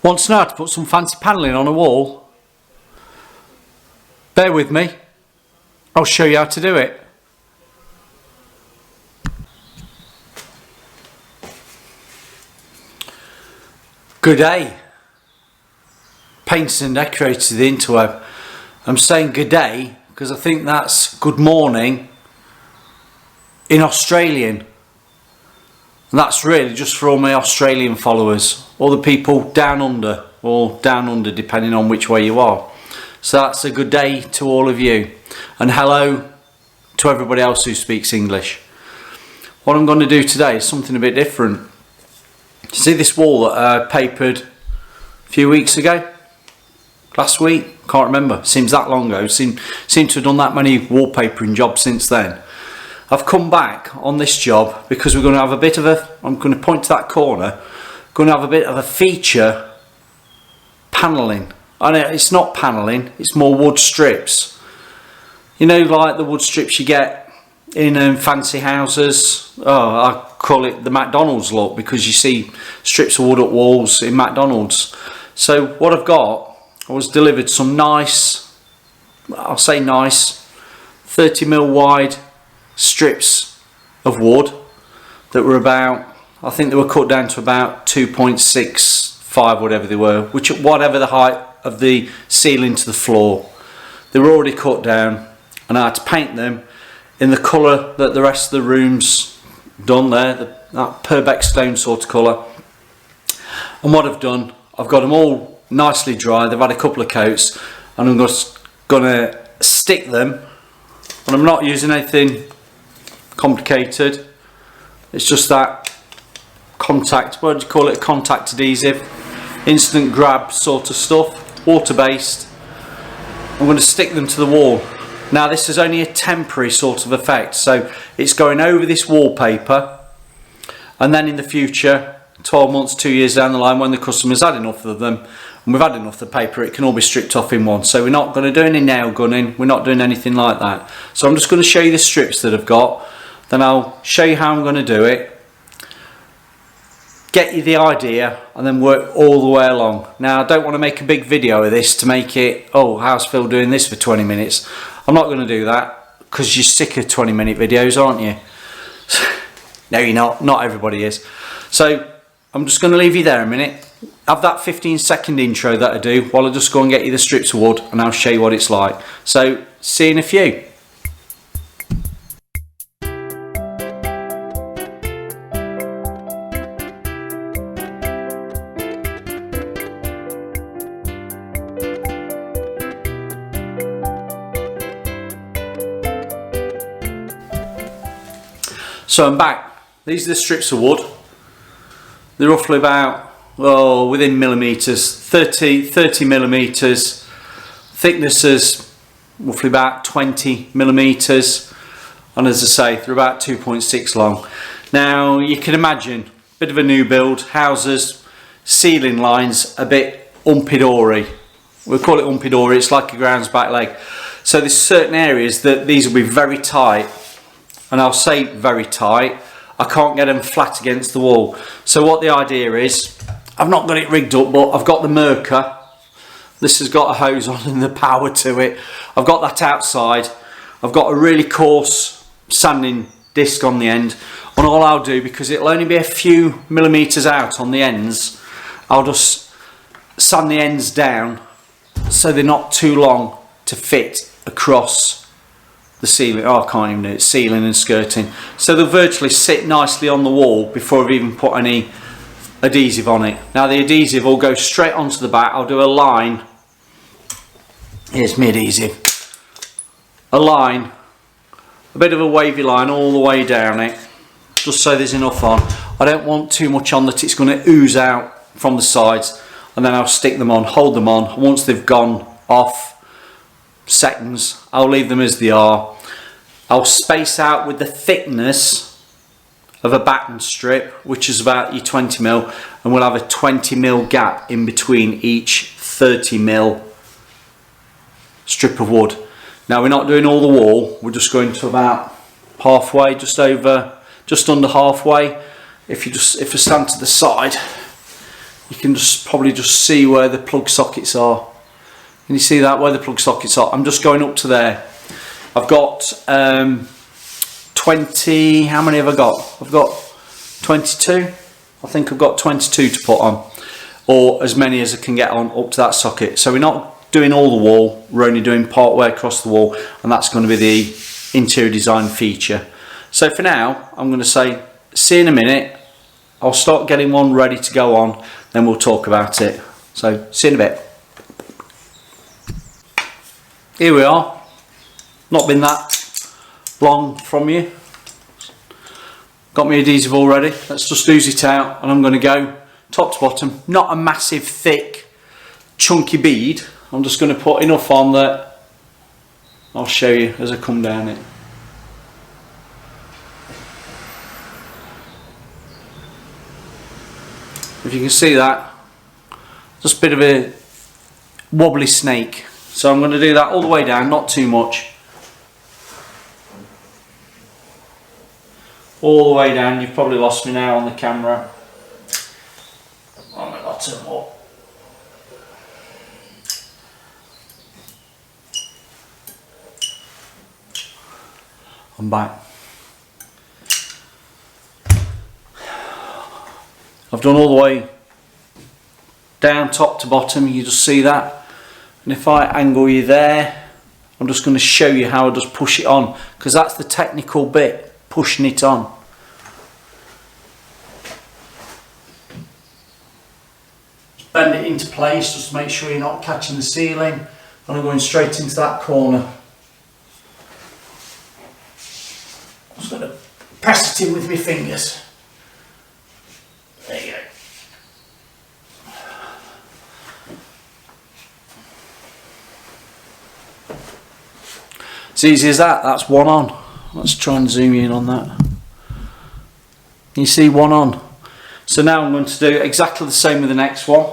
Want to know how to put some fancy panelling on a wall? Bear with me, I'll show you how to do it. Good day, painters and decorators of the interweb. I'm saying good day because I think that's good morning in Australian. And that's really just for all my Australian followers, all the people down under, or down under depending on which way you are. So that's a good day to all of you, and hello to everybody else who speaks English. What I'm going to do today is something a bit different. See this wall that I papered a few weeks ago? Last week? Can't remember, seems that long ago. Seem to have done that many wallpapering jobs since then. I've come back on this job because we're going to have a bit of a, I'm going to point to that corner, going to have a bit of a feature panelling. And it's not panelling, it's more wood strips. You know, like the wood strips you get in fancy houses. Oh, I call it the McDonald's look because you see strips of wood up walls in McDonald's. So what I've got, I was delivered some nice, I'll say nice, 30mm wide strips of wood that were about, I think they were cut down to about 2.65, whatever they were, whatever the height of the ceiling to the floor. They were already cut down, and I had to paint them in the colour that the rest of the room's done there, that Purbeck stone sort of colour. And what I've done, I've got them all nicely dry, they've had a couple of coats, and I'm just going to stick them, and I'm not using anything complicated. It's just that contact, what do you call it, contact adhesive, instant grab sort of stuff, water based. I'm going to stick them to the wall. Now this is only a temporary sort of effect, so it's going over this wallpaper, and then in the future, 12 months, 2 years down the line, when the customer's had enough of them and we've had enough of the paper, it can all be stripped off in one. So we're not going to do any nail gunning, we're not doing anything like that. So I'm just going to show you the strips that I've got, then I'll show you how I'm going to do it, get you the idea, and then work all the way along. Now I don't want to make a big video of this to make it, oh, how's Phil doing this for 20 minutes? I'm not going to do that because you're sick of 20-minute videos, aren't you? No, you're not everybody is. So I'm just going to leave you there a minute, have that 15-second intro that I do while I just go and get you the strips of wood, and I'll show you what it's like. So see you in a few. So I'm back. These are the strips of wood. They're roughly about, well, within millimetres, 30 millimetres. Thickness is roughly about 20 millimetres. And as I say, they're about 2.6 long. Now you can imagine, a bit of a new build, houses, ceiling lines, a bit umpy-dory. We'll call it umpy-dory, it's like a ground's back leg. So there's certain areas that these will be very tight. And I'll say very tight, I can't get them flat against the wall. So what the idea is, I've not got it rigged up, but I've got the Merker. This has got a hose on and the power to it. I've got that outside. I've got a really coarse sanding disc on the end. And all I'll do, because it'll only be a few millimetres out on the ends, I'll just sand the ends down so they're not too long to fit across the ceiling. Oh, I can't even do it, ceiling and skirting. So they'll virtually sit nicely on the wall before I've even put any adhesive on it. Now the adhesive will go straight onto the back. I'll do a line. Here's my adhesive. A line, a bit of a wavy line all the way down it, just so there's enough on. I don't want too much on that it's going to ooze out from the sides, and then I'll stick them on, hold them on. Once they've gone off seconds, I'll leave them as they are. I'll space out with the thickness of a batten strip, which is about your 20mm, and we'll have a 20mm gap in between each 30mm strip of wood. Now we're not doing all the wall, we're just going to about halfway, just under halfway. If I stand to the side, you can probably just see where the plug sockets are. Can you see that, where the plug sockets are? I'm just going up to there. I've got 20, how many have I got? I've got 22. I think I've got 22 to put on, or as many as I can get on up to that socket. So we're not doing all the wall, we're only doing part way across the wall, and that's going to be the interior design feature. So for now, I'm going to say, see you in a minute. I'll start getting one ready to go on, then we'll talk about it. So see you in a bit. Here we are. Not been that long from you. Got my adhesive all ready. Let's just ooze it out, and I'm going to go top to bottom. Not a massive thick chunky bead. I'm just going to put enough on that I'll show you as I come down it. If you can see that, just a bit of a wobbly snake. So I'm going to do that all the way down, not too much. All the way down. You've probably lost me now on the camera. On the bottom up. I'm back. I've done all the way down top to bottom, you just see that. And if I angle you there, I'm just going to show you how I just push it on, because that's the technical bit, pushing it on. Just bend it into place just to make sure you're not catching the ceiling, and I'm going straight into that corner. I'm just going to press it in with my fingers. There you go. It's easy as that. That's one on. Let's try and zoom in on that. Can you see one on? So now I'm going to do exactly the same with the next one.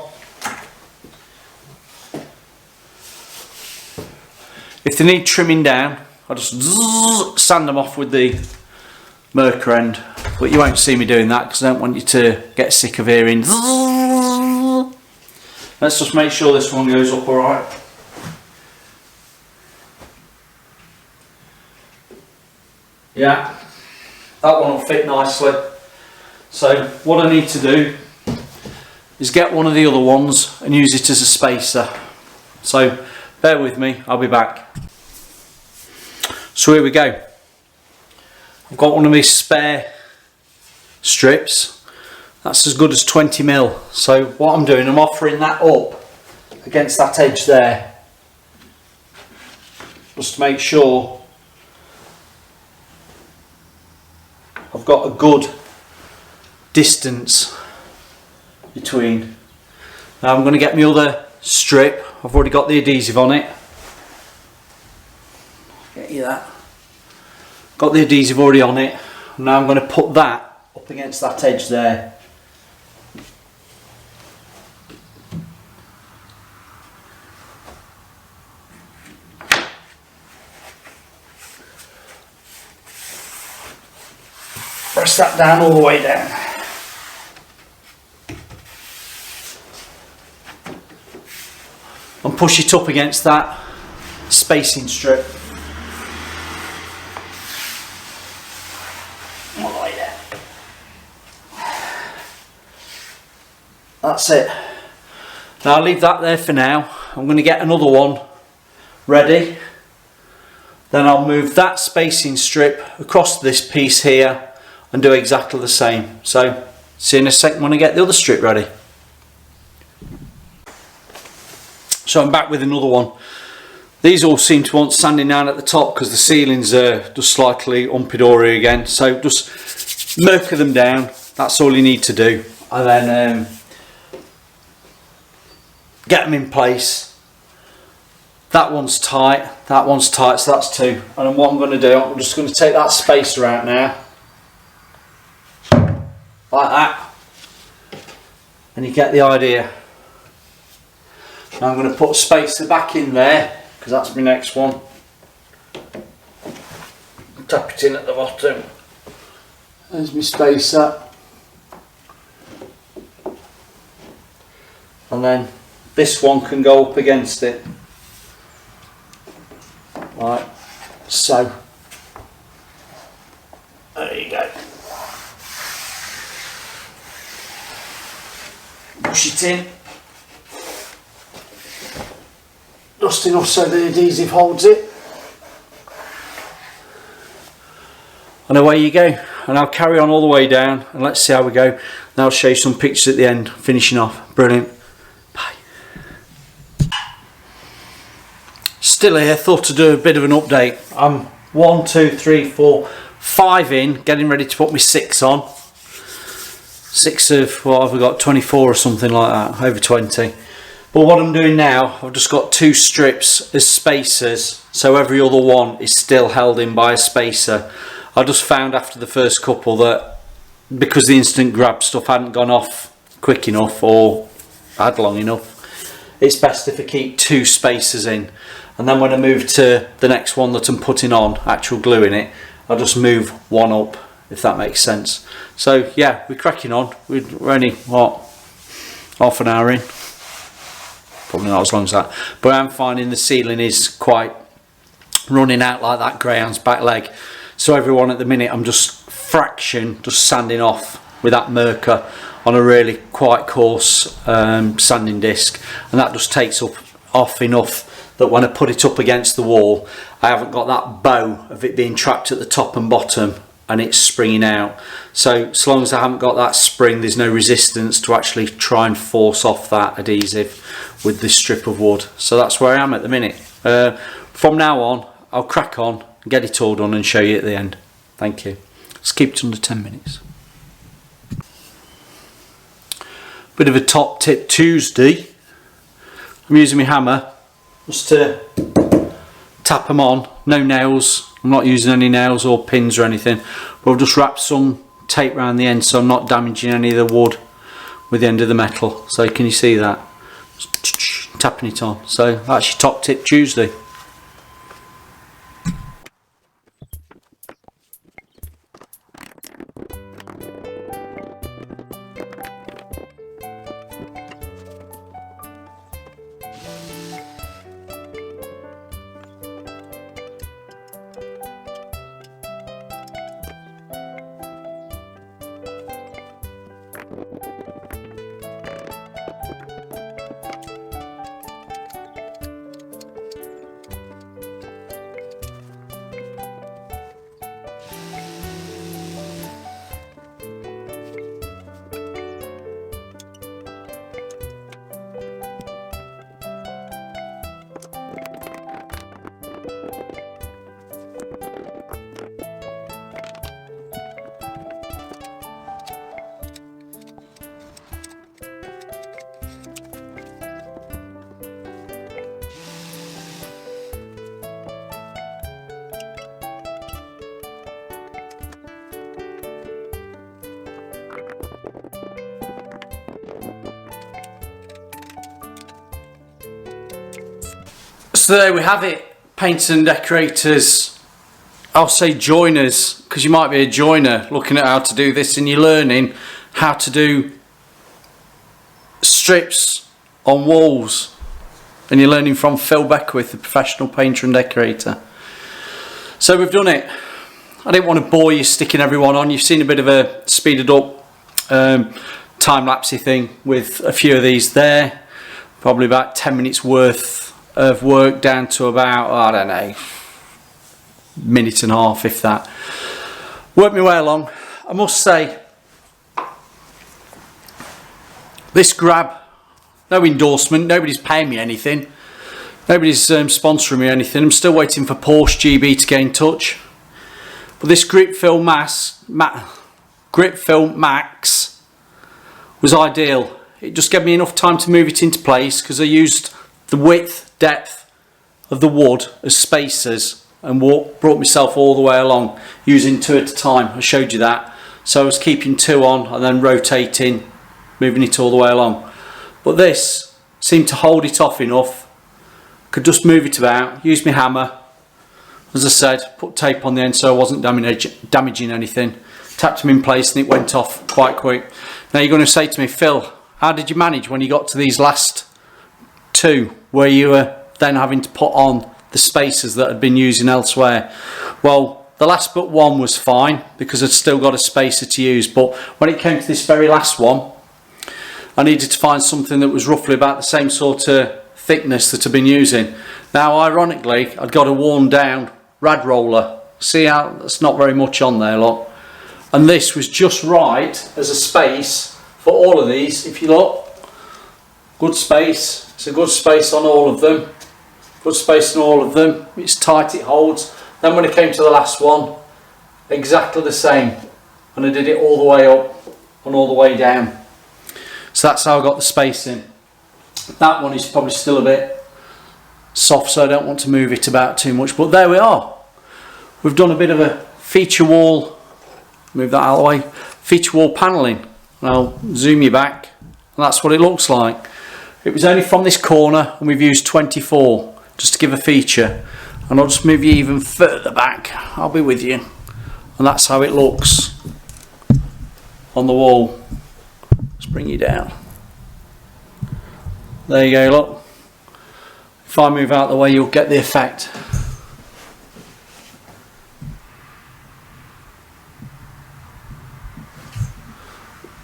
If they need trimming down, I'll just sand them off with the Merker end. But you won't see me doing that because I don't want you to get sick of hearing. Let's just make sure this one goes up alright. Yeah, that one will fit nicely. So what I need to do is get one of the other ones and use it as a spacer. So bear with me, I'll be back. So here we go. I've got one of these spare strips. That's as good as 20mm. So what I'm doing, I'm offering that up against that edge there, just to make sure I've got a good distance between. Now I'm going to get my other strip. I've already got the adhesive on it. Get you that. Got the adhesive already on it. Now I'm going to put that up against that edge there. Press that down all the way down. And push it up against that spacing strip. All the way down. That's it. Now I'll leave that there for now. I'm going to get another one ready. Then I'll move that spacing strip across this piece here and do exactly the same. So see you in a second when I get the other strip ready. So I'm back with another one. These all seem to want sanding down at the top because the ceilings are just slightly umpy-dory again. So just Merker them down, that's all you need to do. And then get them in place. That one's tight, so that's two. And then what I'm going to do, I'm just going to take that spacer out now. Like that, and you get the idea. Now I'm going to put a spacer back in there because that's my next one. Tap it in at the bottom. There's my spacer. and then this one can go up against it. Right, so there you go. Push it in just enough so the adhesive holds it, and away you go. And I'll carry on all the way down and let's see how we go. Now I'll show you some pictures at the end, finishing off. Brilliant. Bye. Still here, thought to do a bit of an update. I'm 1, 2, 3, 4, 5 in, getting ready to put my 6 on. 6 of, what have we got, 24 or something like that, over 20. But what I'm doing now, I've just got 2 strips as spacers, so every other one is still held in by a spacer. I just found after the first couple that because the instant grab stuff hadn't gone off quick enough or had long enough, it's best if I keep 2 spacers in, and then when I move to the next one that I'm putting on, actual glue in it, I'll just move one up, if that makes sense. So yeah, we're cracking on. We're only, what, half an hour in? Probably not as long as that, but I'm finding the ceiling is quite running out like that greyhound's back leg. So everyone at the minute I'm just just sanding off with that Merker on a really quite coarse sanding disc, and that just takes off enough that when I put it up against the wall I haven't got that bow of it being trapped at the top and bottom and it's springing out. So as long as I haven't got that spring, there's no resistance to actually try and force off that adhesive with this strip of wood. So that's where I am at the minute. From now on I'll crack on, get it all done and show you at the end. Thank you. Let's keep it under 10 minutes. Bit of a top tip Tuesday. I'm using my hammer just to tap them on. No nails. I'm not using any nails or pins or anything, but I've just wrapped some tape around the end so I'm not damaging any of the wood with the end of the metal. So can you see that? Just tapping it on. So that's your top tip Tuesday. So there we have it, painters and decorators. I'll say joiners, because you might be a joiner looking at how to do this and you're learning how to do strips on walls, and you're learning from Phil Beckwith, the professional painter and decorator. So we've done it. I didn't want to bore you sticking everyone on. You've seen a bit of a speeded up time-lapsey thing with a few of these there. Probably about 10 minutes worth of work down to about, I don't know, minute and a half if that. Worked my way along. I must say, this grab, no endorsement, nobody's paying me anything, nobody's sponsoring me anything. I'm still waiting for Porsche GB to get in touch. But this GripFill Max was ideal. It just gave me enough time to move it into place because I used the width, depth of the wood as spacers and brought myself all the way along using 2 at a time. I showed you that. So I was keeping 2 on and then rotating, moving it all the way along. But this seemed to hold it off enough. Could just move it about, use my hammer, as I said, put tape on the end so I wasn't damaging anything. Tapped them in place and it went off quite quick. Now you're going to say to me, Phil, How did you manage when you got to these last two, where you were then having to put on the spacers that had been using elsewhere? Well, the last but one was fine because I'd still got a spacer to use, but when it came to this very last one, I needed to find something that was roughly about the same sort of thickness that I've been using. Now, ironically, I'd got a worn down rad roller. See how that's not very much on there, look. And this was just right as a space for all of these. If you look, good space. It's a good space on all of them. Good space on all of them. It's tight, it holds. Then when it came to the last one, exactly the same. And I did it all the way up and all the way down. So that's how I got the spacing. That one is probably still a bit soft, so I don't want to move it about too much, but there we are. We've done a bit of a feature wall, move that out of the way, feature wall panelling. I'll zoom you back, and that's what it looks like. It was only from this corner, and we've used 24 just to give a feature, and I'll just move you even further back. I'll be with you, and that's how it looks on the wall. Let's bring you down. There you go, look. If I move out the way, you'll get the effect.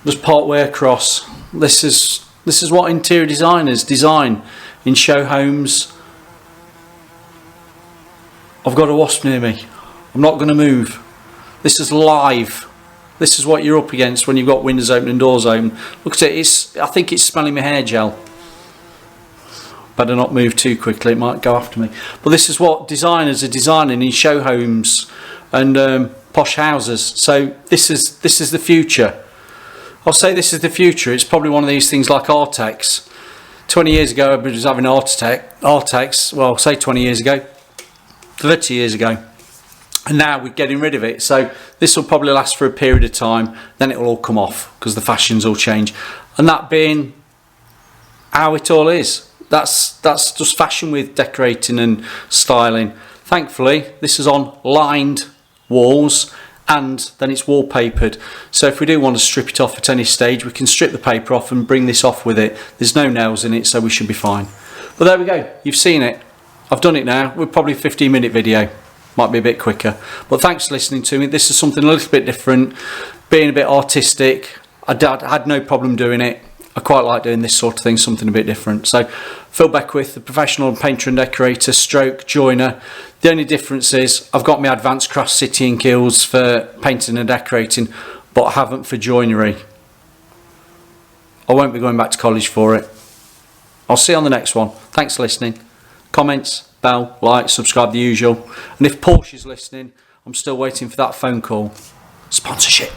Just part way across. This is what interior designers design in show homes. I've got a wasp near me. I'm not going to move. This is live. This is what you're up against when you've got windows open and doors open. Look at it. I think it's smelling my hair gel. Better not move too quickly, it might go after me. But this is what designers are designing in show homes and posh houses. So this is the future. I'll say this is the future. It's probably one of these things like Artex. 20 years ago I was having Artex, well, say 20 years ago, 30 years ago. And now we're getting rid of it. So this will probably last for a period of time, then it will all come off because the fashions will change. And that being how it all is. That's just fashion with decorating and styling. Thankfully, this is on lined walls and then it's wallpapered. So if we do want to strip it off at any stage, we can strip the paper off and bring this off with it. There's no nails in it, so we should be fine. But there we go. You've seen it. I've done it now. We're probably a 15-minute video. Might be a bit quicker. But thanks for listening to me. This is something a little bit different, being a bit artistic. I had no problem doing it. I quite like doing this sort of thing, something a bit different. So Phil Beckwith, the professional painter and decorator stroke joiner. The only difference is I've got my advanced craft city and guilds for painting and decorating, but I haven't for joinery. I won't be going back to college for it. I'll see you on the next one. Thanks for listening. Comments, bell, like, subscribe, the usual. And if Porsche's listening, I'm still waiting for that phone call. Sponsorship.